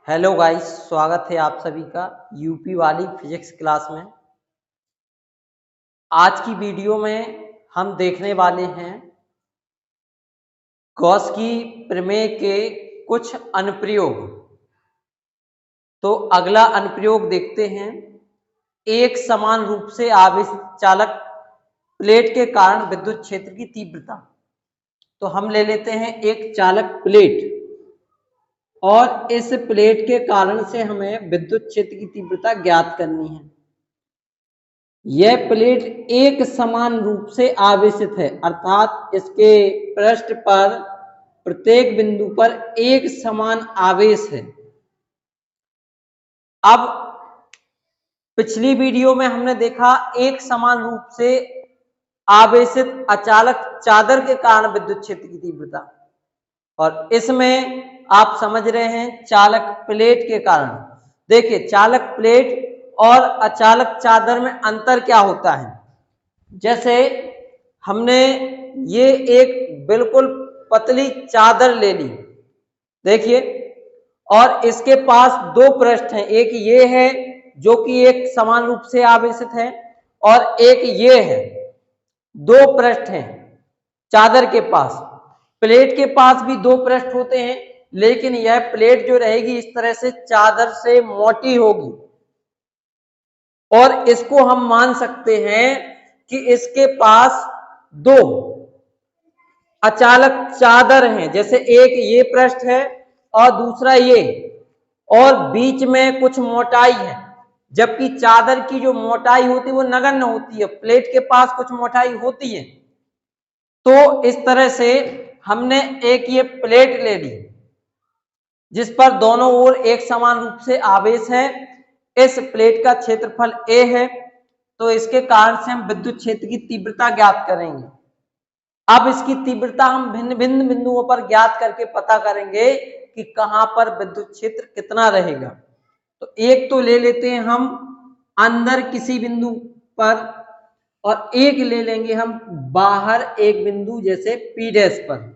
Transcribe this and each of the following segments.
Hello guys, स्वागत है आप सभी का यूपी वाली फिजिक्स क्लास में। आज की वीडियो में हम देखने वाले हैं गॉस की प्रमेय के कुछ अनुप्रयोग। तो अगला अनुप्रयोग देखते हैं। एक समान रूप से आवेशित चालक प्लेट के कारण विद्युत क्षेत्र की तीव्रता। तो हम ले लेते हैं एक चालक प्लेट और इस प्लेट के कारण से हमें विद्युत क्षेत्र की तीव्रता ज्ञात करनी है। यह प्लेट एक समान रूप से आवेशित है, अर्थात इसके पृष्ठ पर प्रत्येक बिंदु पर एक समान आवेश है। अब पिछली वीडियो में हमने देखा एक समान रूप से आवेशित अचालक चादर के कारण विद्युत क्षेत्र की तीव्रता, और इसमें आप समझ रहे हैं चालक प्लेट के कारण। देखिए, चालक प्लेट और अचालक चादर में अंतर क्या होता है। जैसे हमने ये एक बिल्कुल पतली चादर ले ली, देखिए, और इसके पास दो पृष्ठ हैं। एक ये है जो कि एक समान रूप से आवेशित है, और एक ये है। दो पृष्ठ हैं चादर के पास। प्लेट के पास भी दो पृष्ठ होते हैं, लेकिन यह प्लेट जो रहेगी इस तरह से चादर से मोटी होगी, और इसको हम मान सकते हैं कि इसके पास दो अचालक चादर हैं। जैसे एक ये पृष्ठ है और दूसरा ये, और बीच में कुछ मोटाई है, जबकि चादर की जो मोटाई होती है वो नगण्य होती है, प्लेट के पास कुछ मोटाई होती है। तो इस तरह से हमने एक ये प्लेट ले ली जिस पर दोनों ओर एक समान रूप से आवेश है। इस प्लेट का क्षेत्रफल A है, तो इसके कारण से हम विद्युत क्षेत्र की तीव्रता ज्ञात करेंगे। अब इसकी तीव्रता हम भिन्न भिन्न बिंदुओं पर ज्ञात करके पता करेंगे कि कहां पर विद्युत क्षेत्र कितना रहेगा। तो एक तो ले लेते हैं हम अंदर किसी बिंदु पर, और एक ले लेंगे हम बाहर एक बिंदु जैसे P डैश पर।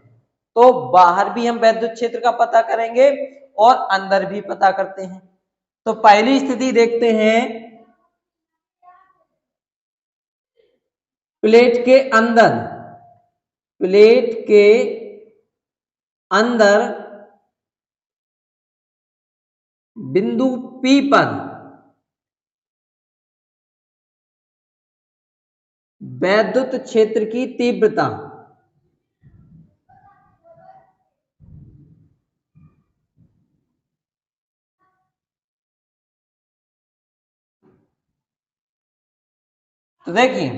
तो बाहर भी हम विद्युत क्षेत्र का पता करेंगे और अंदर भी पता करते हैं। तो पहली स्थिति देखते हैं, प्लेट के अंदर बिंदु P पर वैद्युत क्षेत्र की तीव्रता। तो देखिए,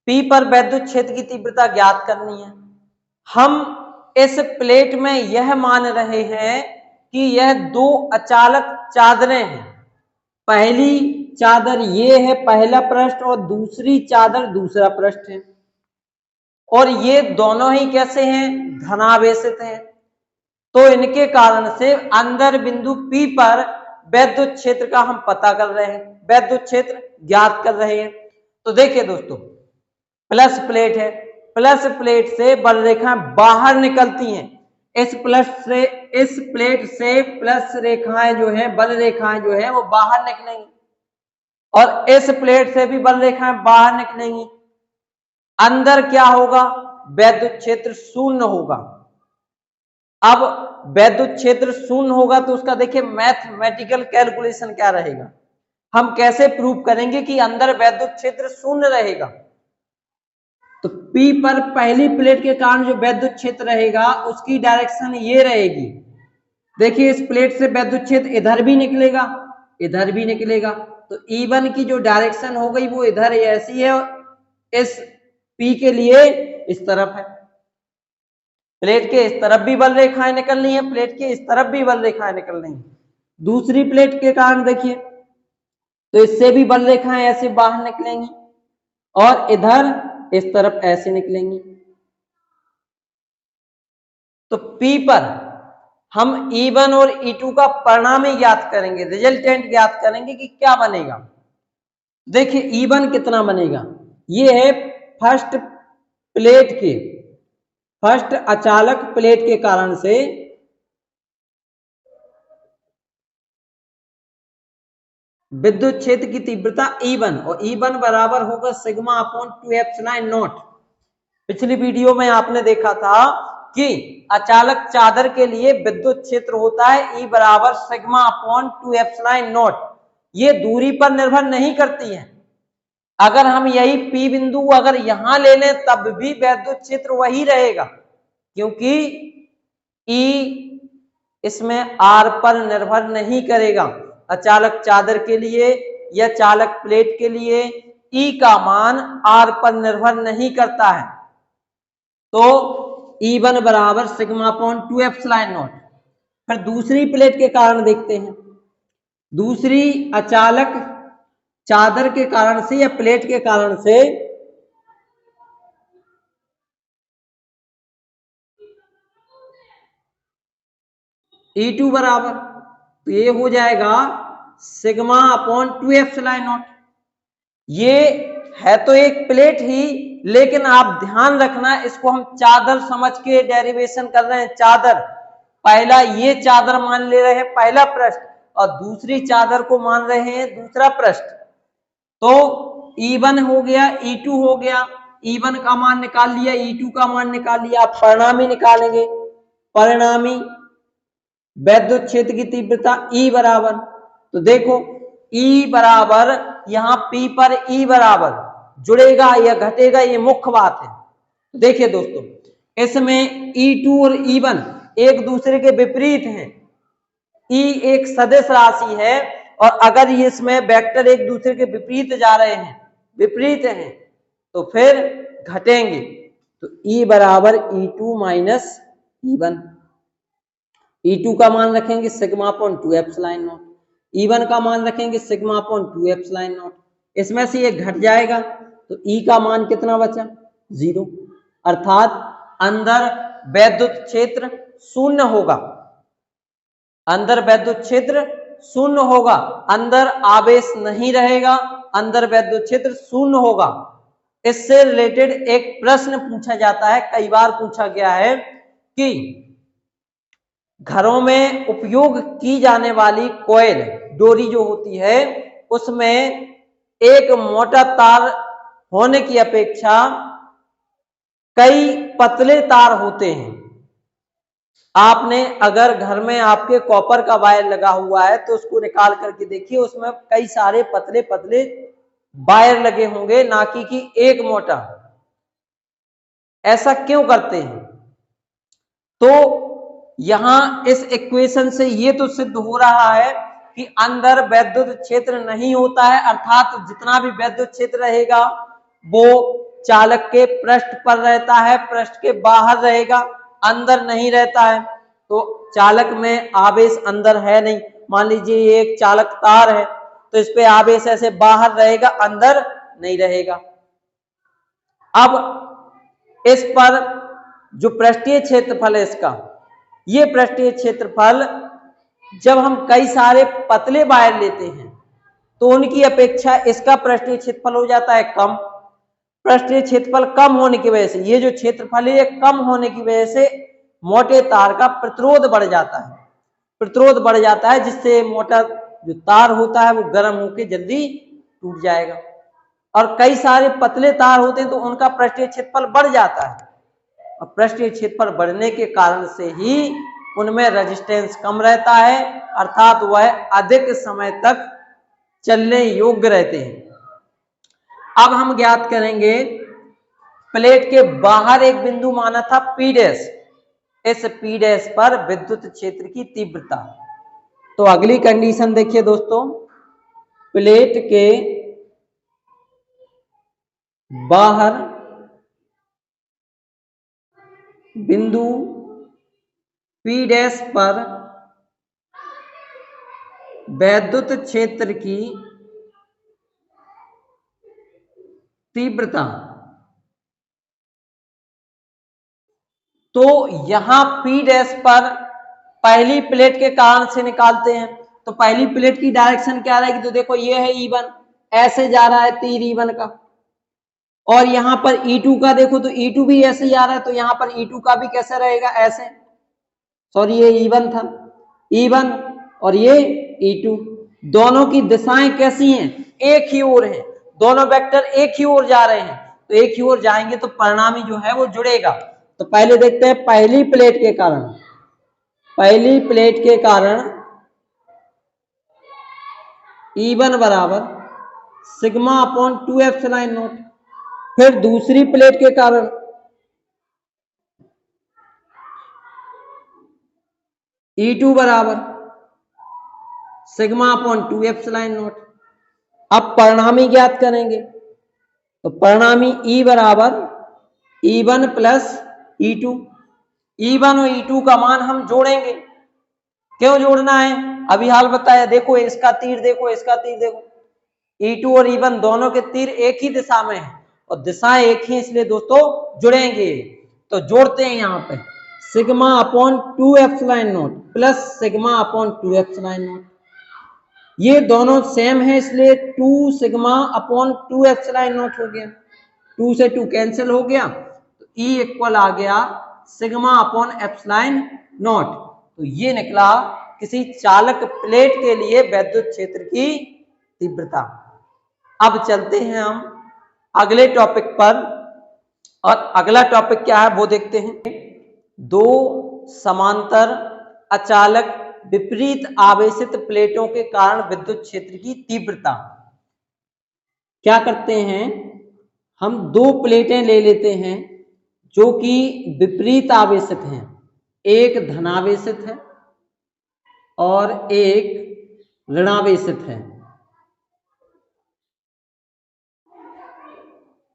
P पर वैद्युत क्षेत्र की तीव्रता ज्ञात करनी है। हम इस प्लेट में यह मान रहे हैं कि यह दो अचालक चादरें हैं। पहली चादर ये है, पहला पृष्ठ, और दूसरी चादर दूसरा पृष्ठ है, और ये दोनों ही कैसे हैं, धनावेशित हैं। तो इनके कारण से अंदर बिंदु P पर वैद्युत क्षेत्र का हम पता कर रहे हैं, वैद्युत क्षेत्र ज्ञात कर रहे हैं। तो देखिए दोस्तों, प्लस प्लेट है, प्लस प्लेट से बल रेखाएं बाहर निकलती हैं। इस प्लेट से प्लस रेखाएं जो है, बल रेखाएं जो है वो बाहर निकलेंगी, और इस प्लेट से भी बल रेखाएं बाहर निकलेंगी। अंदर क्या होगा, वैद्युत क्षेत्र शून्य होगा। अब वैद्युत क्षेत्र शून्य होगा तो उसका देखिए मैथमेटिकल कैलकुलेशन क्या रहेगा। हम कैसे प्रूव करेंगे कि अंदर वैद्युत क्षेत्र शून्य रहेगा। तो P पर पहली प्लेट के कारण जो वैद्युत क्षेत्र रहेगा उसकी डायरेक्शन ये रहेगी। देखिए, इस प्लेट से वैद्युत क्षेत्र इधर भी निकलेगा, इधर भी निकलेगा। तो E1 की जो डायरेक्शन हो गई वो इधर ऐसी है, और इस P के लिए इस तरफ है। प्लेट के इस तरफ भी बल रेखाएं निकलनी है, प्लेट के इस तरफ भी बल रेखाएं निकलनी है। दूसरी प्लेट के कारण देखिए, तो इससे भी बल रेखाएं ऐसे बाहर निकलेंगी, और इधर इस तरफ ऐसे निकलेंगी। तो P पर हम E1 और E2 का परिणाम ही ज्ञात करेंगे, रिजल्टेंट ज्ञात करेंगे कि क्या बनेगा। देखिए, E1 कितना बनेगा, ये है फर्स्ट अचालक प्लेट के कारण से विद्युत क्षेत्र की तीव्रता E1 और E1 बराबर होगा सिग्मा अपॉन 2 एप्सिलॉन नॉट। पिछली वीडियो में आपने देखा था कि अचालक चादर के लिए विद्युत क्षेत्र होता है E बराबर सिग्मा अपॉन 2 एप्सिलॉन नॉट। ये दूरी पर निर्भर नहीं करती है। अगर हम यही P बिंदु अगर यहां ले लें तब भी विद्युत क्षेत्र वही रहेगा, क्योंकि E इसमें R पर निर्भर नहीं करेगा। अचालक चादर के लिए या चालक प्लेट के लिए E का मान R पर निर्भर नहीं करता है। तो E1 बराबर सिग्मा अपॉन 2 एप्सिलॉन नॉट। फिर दूसरी प्लेट के कारण देखते हैं। दूसरी अचालक चादर के कारण से या प्लेट के कारण से E2 बराबर, तो ये हो जाएगा सिग्मा अपॉन 2 एप्सिलॉन नॉट। ये है तो एक प्लेट ही, लेकिन आप ध्यान रखना इसको हम चादर समझ के डेरिवेशन कर रहे हैं। चादर, पहला ये चादर मान ले रहे हैं पहला पृष्ठ और दूसरी चादर को मान रहे हैं दूसरा पृष्ठ। तो E1 हो गया, E2 हो गया। E1 का मान निकाल लिया, E2 का मान निकाल लिया। आप परिणामी निकालेंगे। परिणामी विद्युत क्षेत्र की तीव्रता E बराबर, तो देखो E बराबर यहां P पर E बराबर जुड़ेगा या घटेगा, ये मुख्य बात है। देखिए दोस्तों, इसमें E2 और E1 एक दूसरे के विपरीत हैं। E एक सदिश राशि है और अगर ये इसमें वेक्टर एक दूसरे के विपरीत जा रहे हैं, विपरीत हैं, तो फिर घटेंगे। तो E बराबर E2 माइनस E1। E2 का मान रखेंगे sigma upon 2 epsilon not, E1 का मान रखेंगे सिग्मा अपॉन 2 एप्सिलॉन नॉट। इसमें से ये घट जाएगा तो E का मान कितना बचा? 0। अर्थात अंदर विद्युत क्षेत्र शून्य होगा। अंदर विद्युत क्षेत्र शून्य होगा, अंदर आवेश नहीं रहेगा, अंदर विद्युत क्षेत्र शून्य होगा। इससे रिलेटेड एक प्रश्न पूछा जाता है, कई बार पूछा गया है कि घरों में उपयोग की जाने वाली कॉइल डोरी जो होती है उसमें एक मोटा तार होने की अपेक्षा कई पतले तार होते हैं। आपने अगर घर में आपके कॉपर का वायर लगा हुआ है तो उसको निकाल करके देखिए, उसमें कई सारे पतले पतले वायर लगे होंगे, ना कि एक मोटा। ऐसा क्यों करते हैं? तो यहां इस इक्वेशन से ये तो सिद्ध हो रहा है कि अंदर विद्युत क्षेत्र नहीं होता है, अर्थात जितना भी विद्युत क्षेत्र रहेगा वो चालक के पृष्ठ पर रहता है, पृष्ठ के बाहर रहेगा, अंदर नहीं रहता है। तो चालक में आवेश अंदर है नहीं। मान लीजिए ये एक चालक तार है तो इस पे आवेश ऐसे बाहर रहेगा, अंदर नहीं रहेगा। अब इस पर जो पृष्ठीय क्षेत्रफल है इसका, ये पृष्ठीय क्षेत्रफल जब हम कई सारे पतले वायर लेते हैं तो उनकी अपेक्षा इसका पृष्ठीय क्षेत्रफल हो जाता है कम। पृष्ठीय क्षेत्रफल कम होने की वजह से ये जो क्षेत्रफल है कम होने की वजह से मोटे तार का प्रतिरोध बढ़ जाता है। प्रतिरोध बढ़ जाता है जिससे मोटा जो तार होता है वो गर्म होकर जल्दी टूट जाएगा। और कई सारे पतले तार होते हैं तो उनका पृष्ठीय क्षेत्रफल बढ़ जाता है, और पृष्ठीय क्षेत्रफल बढ़ने के कारण से ही उनमें रेजिस्टेंस कम रहता है, अर्थात वह अधिक समय तक चलने योग्य रहते हैं। अब हम ज्ञात करेंगे प्लेट के बाहर एक बिंदु माना था P डैश, इस P डैश पर विद्युत क्षेत्र की तीव्रता। तो अगली कंडीशन देखिए दोस्तों, प्लेट के बाहर बिंदु P डैश पर विद्युत क्षेत्र की तीव्रता। तो यहां P डैश पर पहली प्लेट के कारण से निकालते हैं। तो पहली प्लेट की डायरेक्शन क्या रहेगी? तो देखो ये है E1, ऐसे जा रहा है तीर E1 का, और यहां पर E2 का देखो तो E2 भी ऐसे ही आ रहा है, तो यहां पर E2 का भी कैसे रहेगा? ऐसे। सॉरी ये E1 था, E1 और ये E2, दोनों की दिशाएं कैसी हैं, एक ही ओर हैं, दोनों वेक्टर एक ही ओर जा रहे हैं, तो एक ही ओर जाएंगे तो परिणामी जो है वो जुड़ेगा। तो पहले देखते हैं पहली प्लेट के कारण, पहली प्लेट के कारण E1 बराबर सिग्मा अपॉन 2 एप्सिलॉन नॉट। फिर दूसरी प्लेट के कारण E2 बराबर सिग्मा अपॉन 2 एप्सिलॉन नॉट। अब परिणामी ज्ञात करेंगे, तो परिणामी E बराबर E1 प्लस E2। E1 और E2 का मान हम जोड़ेंगे। क्यों जोड़ना है, अभी हाल बताया, देखो इसका तीर देखो, इसका तीर देखो, E2 और E1 दोनों के तीर एक ही दिशा में है और दिशाएं एक ही, इसलिए दोस्तों जुड़ेंगे। तो जोड़ते हैं यहां पे, sigma upon 2 epsilon not plus sigma upon 2 epsilon not. ये दोनों सेम है इसलिए 2 सिग्मा अपॉन 2 एप्सिलॉन नॉट हो गया, 2 से 2 कैंसिल हो गया, तो E इक्वल आ गया सिग्मा अपॉन एप्सिलॉन नॉट। तो ये निकला किसी चालक प्लेट के लिए वैद्युत क्षेत्र की तीव्रता। अब चलते हैं हम अगले टॉपिक पर, और अगला टॉपिक क्या है वो देखते हैं। दो समांतर अचालक विपरीत आवेशित प्लेटों के कारण विद्युत क्षेत्र की तीव्रता। क्या करते हैं, हम दो प्लेटें ले लेते हैं जो कि विपरीत आवेशित हैं, एक धनावेशित है और एक ऋणावेशित है।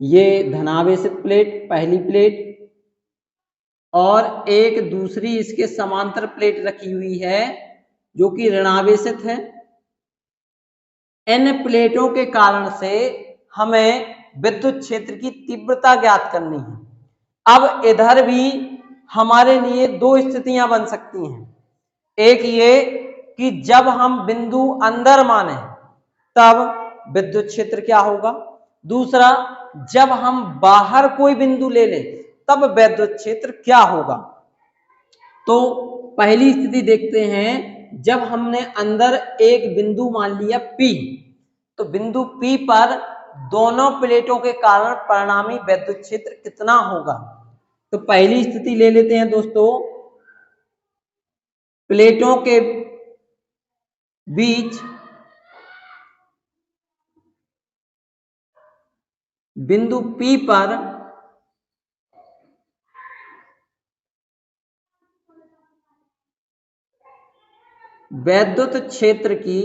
ये धनावेशित प्लेट पहली प्लेट और एक दूसरी इसके समांतर प्लेट रखी हुई है जो कि ऋणावेशित है। इन प्लेटों के कारण से हमें विद्युत क्षेत्र की तीव्रता ज्ञात करनी है। अब इधर भी हमारे लिए दो स्थितियां बन सकती हैं, एक ये कि जब हम बिंदु अंदर माने तब विद्युत क्षेत्र क्या होगा, दूसरा जब हम बाहर कोई बिंदु ले लें तब विद्युत क्षेत्र क्या होगा। तो पहली स्थिति देखते हैं, जब हमने अंदर एक बिंदु मान लिया P, तो बिंदु P पर दोनों प्लेटों के कारण परिणामी विद्युत क्षेत्र कितना होगा। तो पहली स्थिति ले लेते हैं दोस्तों, प्लेटों के बीच बिंदु P पर वैद्युत क्षेत्र की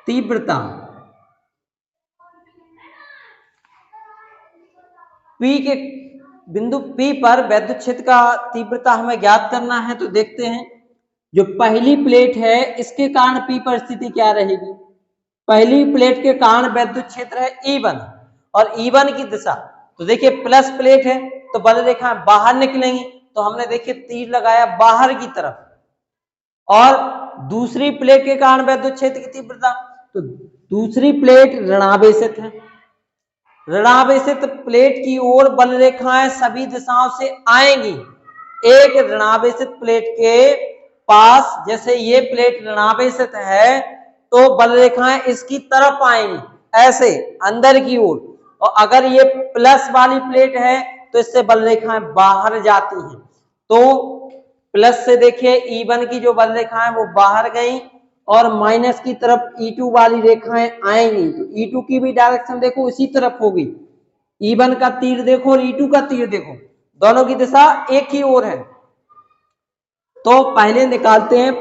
तीव्रता P के बिंदु P पर वैद्युत क्षेत्र का तीव्रता हमें ज्ञात करना है। तो देखते हैं, जो पहली प्लेट है इसके कारण P पर स्थिति क्या रहेगी। पहली प्लेट के कारण वैद्युत क्षेत्र है E1 और E1 की दिशा, तो देखिए प्लस प्लेट है तो बल रेखा बाहर निकलेंगी, तो हमने देखिए तीर लगाया बाहर की तरफ। और दूसरी प्लेट के कारण वैद्युत क्षेत्र की तीव्रता, तो दूसरी प्लेट ऋणावेशित है, ऋणावेशित प्लेट की ओर बल रेखाएं सभी दिशाओं से आएंगी। एक ऋणावेशित प्लेट के पास जैसे ये प्लेट ऋणावेशित है तो बल रेखाएं इसकी तरफ आएंगी ऐसे अंदर की ओर, और अगर ये प्लस वाली प्लेट है तो इससे बल रेखाएं बाहर जाती हैं। तो प्लस से देखिए E1 की जो बल रेखाएं वो बाहर गई और माइनस की तरफ E2 वाली रेखाएं आएंगी, तो E2 की भी डायरेक्शन देखो इसी तरफ होगी। E1 का तीर देखो और E2 का तीर देखो, दोनों की दिशा एक ही ओर है। तो पहले निकालते हैं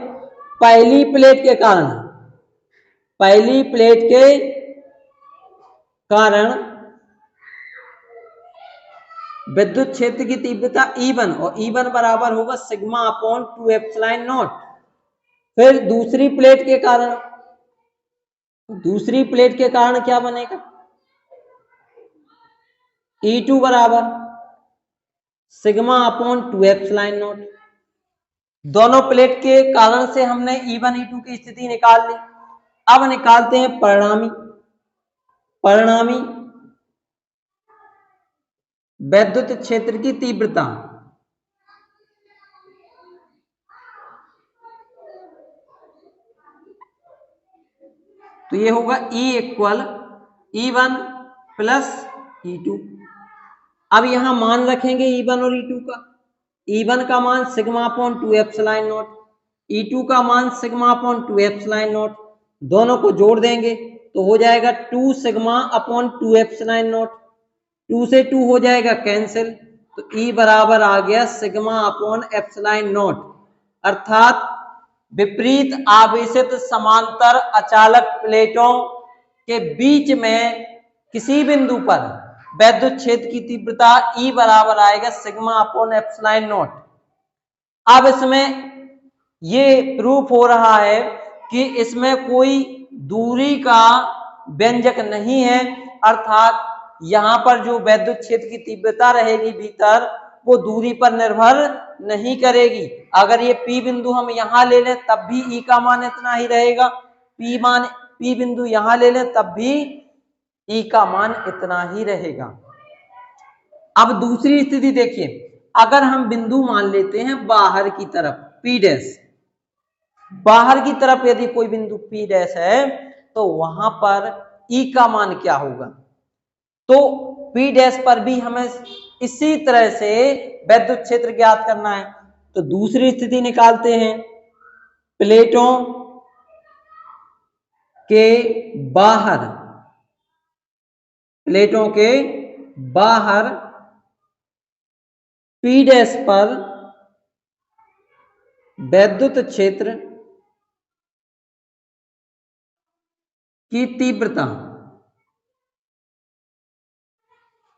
पहली प्लेट के कारण, पहली प्लेट के कारण विद्युत क्षेत्र की तीव्रता E1 और E1 बराबर होगा सिग्मा अपॉन 2 एप्सिलॉन नॉट। फिर दूसरी प्लेट के कारण, दूसरी प्लेट के कारण क्या बनेगा, E2 बराबर सिग्मा अपॉन 2 एप्सिलॉन नॉट। दोनों प्लेट के कारण से हमने E1 E2 की स्थिति निकाल ली। अब निकालते हैं परिणामी, परिणामी वैद्युत क्षेत्र की तीव्रता। तो ये होगा E equal E1 plus E2। अब यहां मान रखेंगे E1 और E2 का। E1 का मान sigma upon 2 epsilon not, E2 का मान सिग्मा अपॉन 2 एप्सिलॉन नॉट, दोनों को जोड़ देंगे तो हो जाएगा 2 सिग्मा अपॉन 2 एप्सिलॉन नॉट, 2 से 2 हो जाएगा कैंसिल, तो E बराबर आ गया सिग्मा अपॉन एप्सिलॉन नॉट। अर्थात विपरीत आवेशित समांतर अचालक प्लेटों के बीच में किसी बिंदु पर वैद्युत क्षेत्र की तीव्रता E बराबर आएगा सिग्मा अपॉन एप्सिलॉन नॉट। अब इसमें ये प्रूफ हो रहा है कि इसमें कोई दूरी का व्यंजक नहीं है, अर्थात यहां पर जो वैद्युत क्षेत्र की तीव्रता रहेगी भीतर वो दूरी पर निर्भर नहीं करेगी। अगर ये P बिंदु हम यहां ले लें तब भी E का मान इतना ही रहेगा, P बिंदु यहां ले लें तब भी E का मान इतना ही रहेगा। अब दूसरी स्थिति देखिए, अगर हम बिंदु मान लेते हैं बाहर की तरफ P डैश, बाहर की तरफ यदि कोई बिंदु P डैश है तो वहां पर E का मान क्या होगा, तो P डैश पर भी हमें इसी तरह से वैद्युत क्षेत्र ज्ञात करना है। तो दूसरी स्थिति निकालते हैं, प्लेटों के बाहर, प्लेटों के बाहर P डैश पर वैद्युत क्षेत्र की तीव्रता,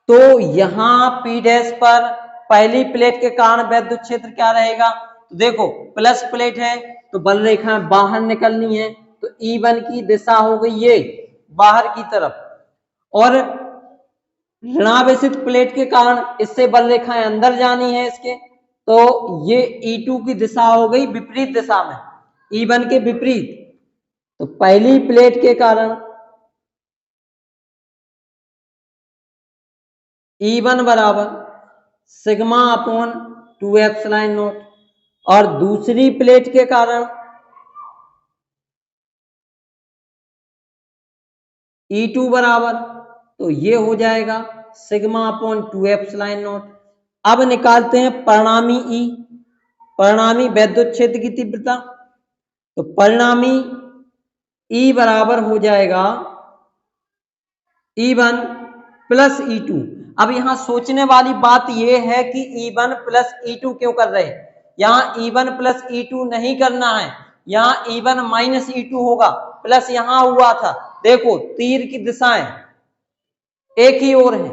तो यहां P डैश पर पहली प्लेट के कारण वैद्युत क्षेत्र क्या रहेगा, तो देखो प्लस प्लेट है तो बल रेखा बाहर निकलनी है, तो E1 की दिशा हो गई ये बाहर की तरफ, और ऋणावेशित प्लेट के कारण इससे बल रेखाएं अंदर जानी है इसके, तो ये E2 की दिशा हो गई विपरीत दिशा में, E1 के विपरीत। तो पहली प्लेट के कारण E1 बराबर सिग्मा अपॉन 2 एप्सिलॉन नॉट, और दूसरी प्लेट के कारण E2 बराबर, तो ये हो जाएगा सिग्मा अपॉन 2 एप्सिलॉन नॉट। अब निकालते हैं परिणामी E, परिणामी वैद्युत क्षेत्र की तीव्रता, तो परिणामी E बराबर हो जाएगा E1 प्लस E2। अब यहां सोचने वाली बात यह है कि E1 प्लस E2 क्यों कर रहे हैं, यहां E1 प्लस E2 नहीं करना है, यहां E1 माइनस E2 होगा, प्लस यहां हुआ था, देखो तीर की दिशाएं एक ही ओर है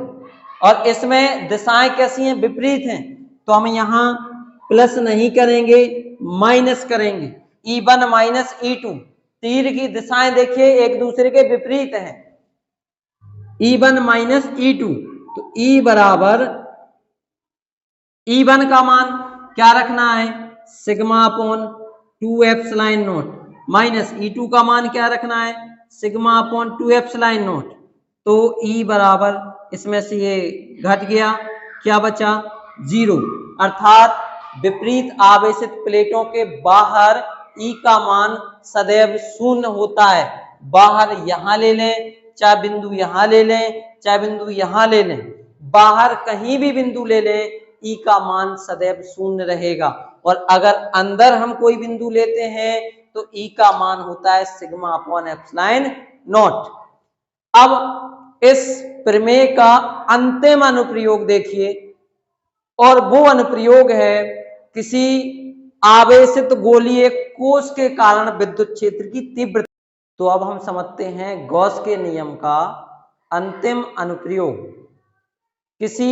और इसमें दिशाएं कैसी हैं, विपरीत हैं, तो हम यहां प्लस नहीं करेंगे माइनस करेंगे, E1 माइनस E2, तीर की दिशाएं देखिए एक दूसरे के विपरीत हैं, E1 माइनस E2, तो E बराबर E1 का मान क्या रखना है sigma upon 2 epsilon not, minus E2 का मान क्या रखना है सिग्मा अपॉन 2 एप्सिलॉन नॉट, तो E बराबर इसमें से ये घट गया, क्या बचा 0, अर्थात विपरीत आवेशित प्लेटों के बाहर E का मान सदैव शून्य होता है। बाहर यहां ले लें, चाहे बिंदु यहां ले लें, चाहे बिंदु यहां ले लें, बाहर कहीं भी बिंदु ले लें E का मान सदैव शून्य रहेगा, और अगर अंदर हम कोई बिंदु लेते हैं तो E का मान होता है सिग्मा अपॉन एप्सिलॉन नॉट। अब इस प्रमेय का अंतिम अनुप्रयोग देखिए, और वो अनुप्रयोग है किसी आवेशित गोलीय कोश के कारण विद्युत क्षेत्र की तीव्रता। तो अब हम समझते हैं गॉस के नियम का अंतिम अनुप्रयोग, किसी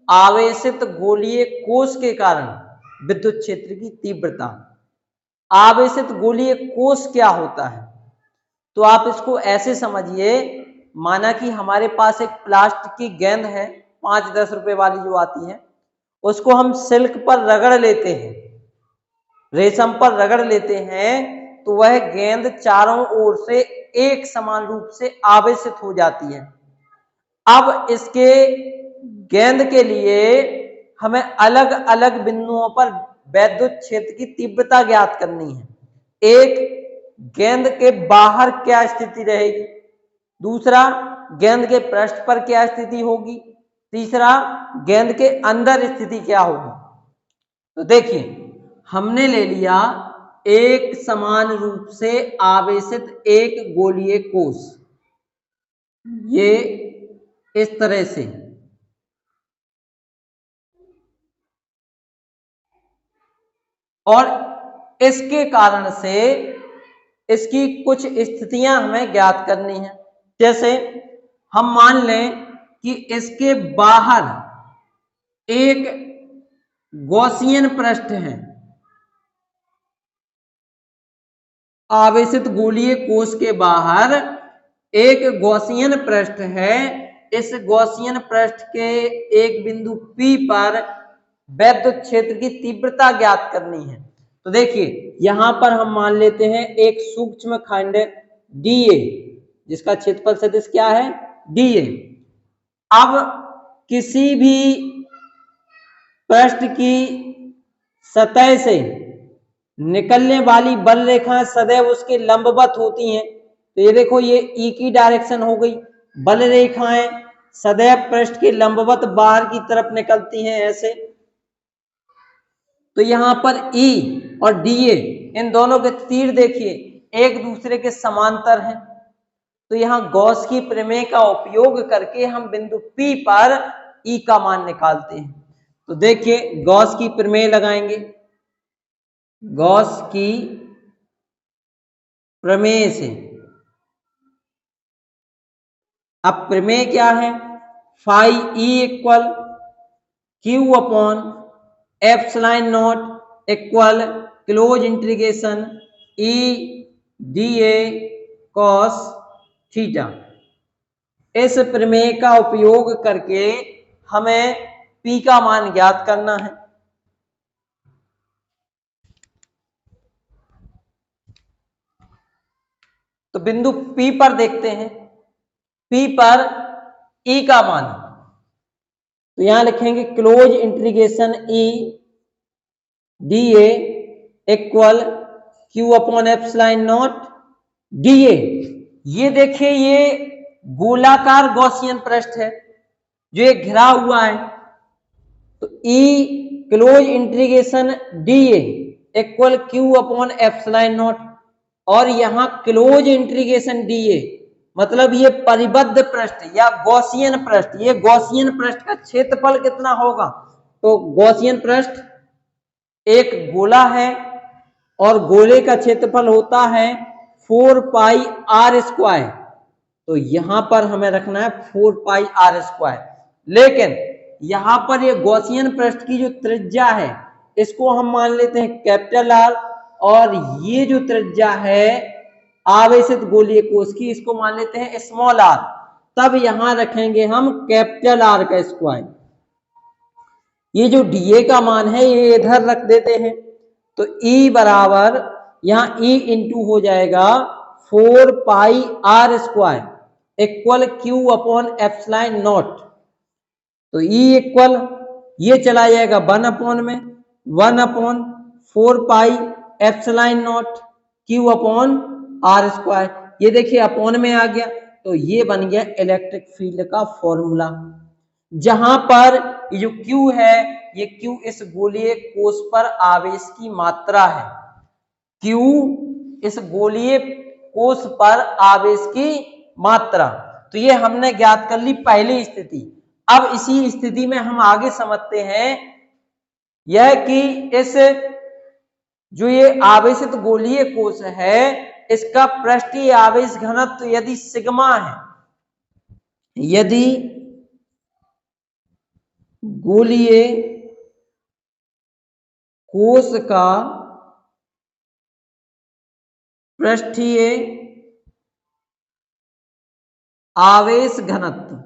आवेशित गोलीय कोश के कारण विद्युत क्षेत्र की तीव्रता। आवेशित गोलीय कोश क्या होता है, तो आप इसको ऐसे समझिए, माना कि हमारे पास एक प्लास्टिक की गेंद है 5-10 रुपए वाली जो आती है, उसको हम सिल्क पर रगड़ लेते हैं, रेशम पर रगड़ लेते हैं, तो वह गेंद चारों ओर से एक समान रूप से आवेशित हो जाती है। अब इसके गेंद के लिए हमें अलग अलग बिंदुओं पर वैद्युत क्षेत्र की तीव्रता ज्ञात करनी है। एक गेंद के बाहर क्या स्थिति रहेगी, दूसरा गेंद के पृष्ठ पर क्या स्थिति होगी, तीसरा गेंद के अंदर स्थिति क्या होगी। तो देखिए हमने ले लिया एक समान रूप से आवेशित एक गोलीय कोश, ये इस तरह से, और इसके कारण से इसकी कुछ स्थितियां हमें ज्ञात करनी है। जैसे हम मान लें कि इसके बाहर एक गॉसियन पृष्ठ है, आवेशित गोलीय कोश के बाहर एक गॉसियन पृष्ठ है। इस गॉसियन पृष्ठ के एक बिंदु P पर वैद्युत क्षेत्र की तीव्रता ज्ञात करनी है। तो देखिए यहां पर हम मान लेते हैं एक सूक्ष्म खंड DA जिसका क्षेत्रफल सदिश क्या है, DA। अब किसी भी पृष्ठ की सतह से निकलने वाली बल रेखाएं सदैव उसके लंबवत होती हैं। तो ये देखो ये E की डायरेक्शन हो गई, बल रेखाएं सदैव पृष्ठ के लंबवत बाहर की तरफ निकलती हैं ऐसे। तो यहां पर E और DA इन दोनों के तीर देखिए एक दूसरे के समांतर हैं। तो यहां गॉस की प्रमेय का उपयोग करके हम बिंदु P पर E का मान निकालते हैं। तो देखिए गॉस की प्रमेय लगाएंगे, गॉस की प्रमेय से। अब प्रमेय क्या है, phi E equal Q upon epsilon not equal close integration E dA cos theta. इस प्रमेय का उपयोग करके हमें P का मान ज्ञात करना है। तो बिंदु P पर देखते हैं, P पर E का मान, तो यहां लिखेंगे close integration E dA equal Q upon epsilon not DA। ये देखिए ये गोलाकार गॉसियन पृष्ठ है जो एक घिरा हुआ है। तो E close integration DA equal Q upon epsilon not, और यहां क्लोज इंटीग्रेशन DA मतलब ये परिबद्ध पृष्ठ या गॉसियन पृष्ठ, ये गॉसियन पृष्ठ का क्षेत्रफल कितना होगा। तो गॉसियन पृष्ठ एक गोला है और गोले का क्षेत्रफल होता है 4 पाई r स्क्वायर। तो यहां पर हमें रखना है 4 पाई r स्क्वायर, लेकिन यहां पर ये गॉसियन पृष्ठ की जो त्रिज्या है इसको हम मान लेते हैं कैपिटल R, और ये जो त्रिज्या है आवेशित गोलीय कोश की इसको मान लेते हैं स्मॉल r। तब यहां रखेंगे हम कैपिटल R का स्क्वायर। ये जो DA का मान है ये इधर रख देते हैं। तो E बराबर यहां E इंटू हो जाएगा 4 पाई R square equal Q upon epsilon not. तो E इक्वल ये चला जाएगा 1 अपॉन में 1 upon 4 pi epsilon not Q upon R square. ये देखिए अपॉन में आ गया, तो ये बन गया इलेक्ट्रिक फील्ड का फॉर्मूला, जहां पर ये जो Q है ये Q इस गोलीय कोश पर आवेश की मात्रा है। Q इस गोलीय कोश पर आवेश की मात्रा। तो ये हमने ज्ञात कर ली पहली स्थिति। अब इसी स्थिति में हम आगे समझते हैं यह कि इस जो ये आवेशित गोलीय कोश है इसका पृष्ठीय आवेश घनत्व यदि सिग्मा है, यदि गोलीय कोश का पृष्ठीय आवेश घनत्व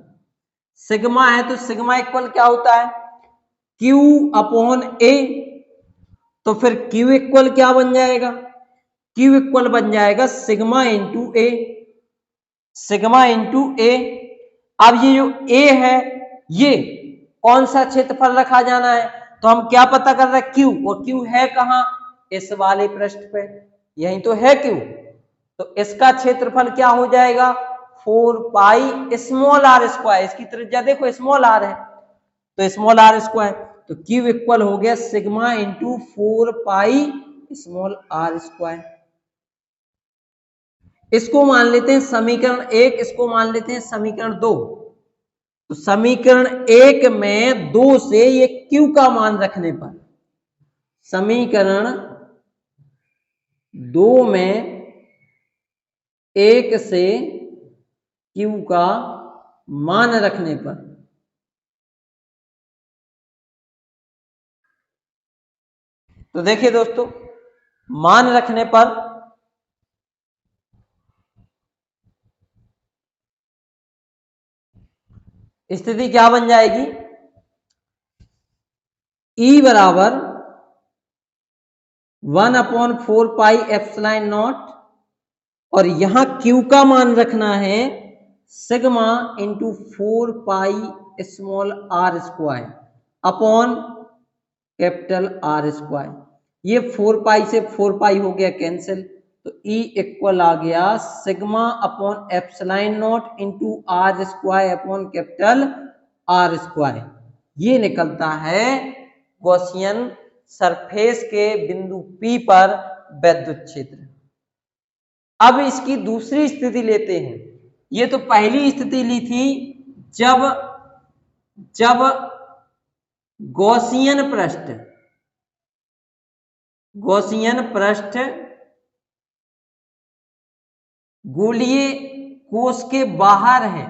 सिग्मा है, तो सिग्मा इक्वल क्या होता है Q अपॉन A। तो फिर Q इक्वल क्या बन जाएगा, Q इक्वल बन जाएगा sigma into A, sigma into A। अब ये जो A है ये कौन सा क्षेत्रफल रखा जाना है, तो हम क्या पता कर रहे हैं Q, और Q है कहां, इस वाले पृष्ठ पे, यही तो है Q। तो इसका क्षेत्रफल क्या हो जाएगा 4 पाई स्मॉल आर स्क्वायर। इसकी त्रिज्या देखो स्मॉल आर है तो स्मॉल आर स्क्वायर, तो क्यू इक्वल हो गया sigma into 4 pi small R square. इसको मान लेते हैं समीकरण 1, इसको मान लेते हैं समीकरण 2। तो समीकरण 1 में 2 से ये क्यू का मान रखने पर, समीकरण 2 में 1 से क्यू का मान रखने पर, तो देखिए दोस्तों मान रखने पर स्थिति क्या बन जाएगी, E बराबर 1/4 पाई एप्सिलॉन नॉट, और यहां Q का मान रखना है sigma into 4 pi small R square upon capital R square. ये 4 पाई से 4 पाई हो गया कैंसिल, तो E इक्वल आ गया sigma upon epsilon not into R square upon capital R square. ये निकलता है गॉसियन सरफेस के बिंदु P पर विद्युत क्षेत्र। अब इसकी दूसरी स्थिति लेते हैं। ये तो पहली स्थिति ली थी जब गॉसियन पृष्ठ गोलीय कोश के बाहर है।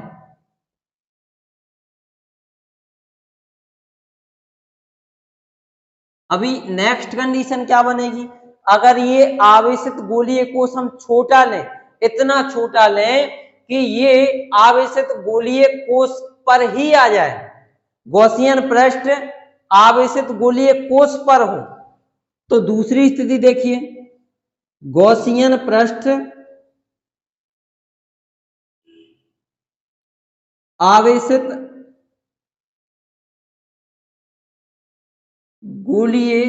अभी नेक्स्ट कंडीशन क्या बनेगी, अगर ये आवेशित गोलीय कोश हम छोटा लें, इतना छोटा लें कि ये आवेशित गोलीय कोश पर ही आ जाए, गॉसियन पृष्ठ आवेशित गोलीय कोश पर हो, तो दूसरी स्थिति देखिए, गॉसियन पृष्ठ आवेशित गोलीय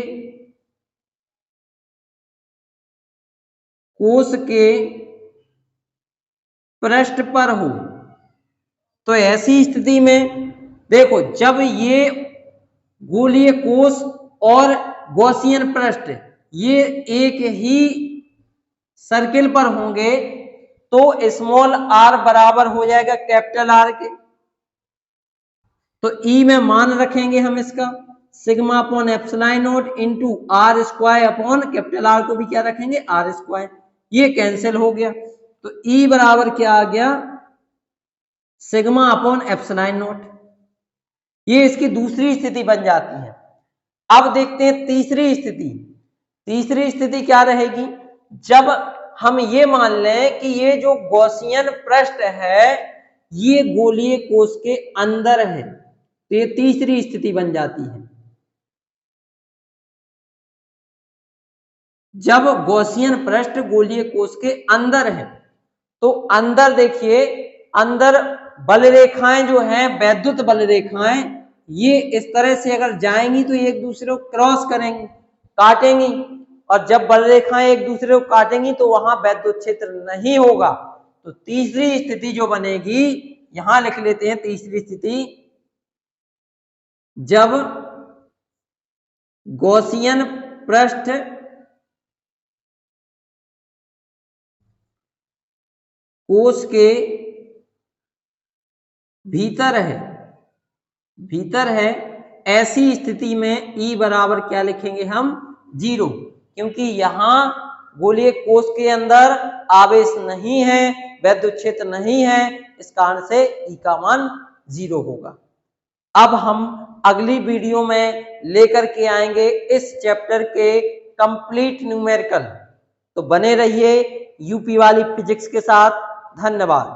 कोश के पृष्ठ पर हो। तो ऐसी स्थिति में देखो जब ये गोलीय कोश और गॉसियन पृष्ठ ये एक ही सर्किल पर होंगे तो स्मॉल आर बराबर हो जाएगा कैपिटल आर के। तो ई में मान रखेंगे हम इसका sigma upon epsilon not into R square upon capital R को भी क्या रखेंगे आर स्क्वायर। ये कैंसिल हो गया, तो ई बराबर क्या आ गया सिग्मा अपॉन एप्सिलॉन नॉट। ये इसकी दूसरी स्थिति बन जाती है। अब देखते हैं तीसरी स्थिति। तीसरी स्थिति क्या रहेगी, जब हम ये मान लें कि ये जो गॉसियन पृष्ठ है ये गोलीय कोश के अंदर है, तो ये तीसरी स्थिति बन जाती है। जब गॉसियन पृष्ठ गोलीय कोश के अंदर है तो अंदर देखिए, अंदर बल रेखाएं जो हैं वैद्युत बल रेखाएं ये इस तरह से अगर जाएंगी तो एक दूसरे को क्रॉस करेंगी, काटेंगी, और जब बल रेखाएं एक दूसरे को काटेंगी तो वहां वैद्युत क्षेत्र नहीं होगा। तो तीसरी स्थिति जो बनेगी यहां लिख लेते हैं, तीसरी स्थिति जब गॉसियन पृष्ठ कोश के भीतर है, ऐसी स्थिति में E बराबर क्या लिखेंगे हम 0, क्योंकि यहां गोलीय कोश के अंदर आवेश नहीं है, वैद्युत क्षेत्र नहीं है, इस कारण से E का मान 0 होगा। अब हम अगली वीडियो में लेकर के आएंगे इस चैप्टर के कंप्लीट न्यूमेरिकल। तो बने रहिए यूपी वाली फिजिक्स के साथ। धन्यवाद।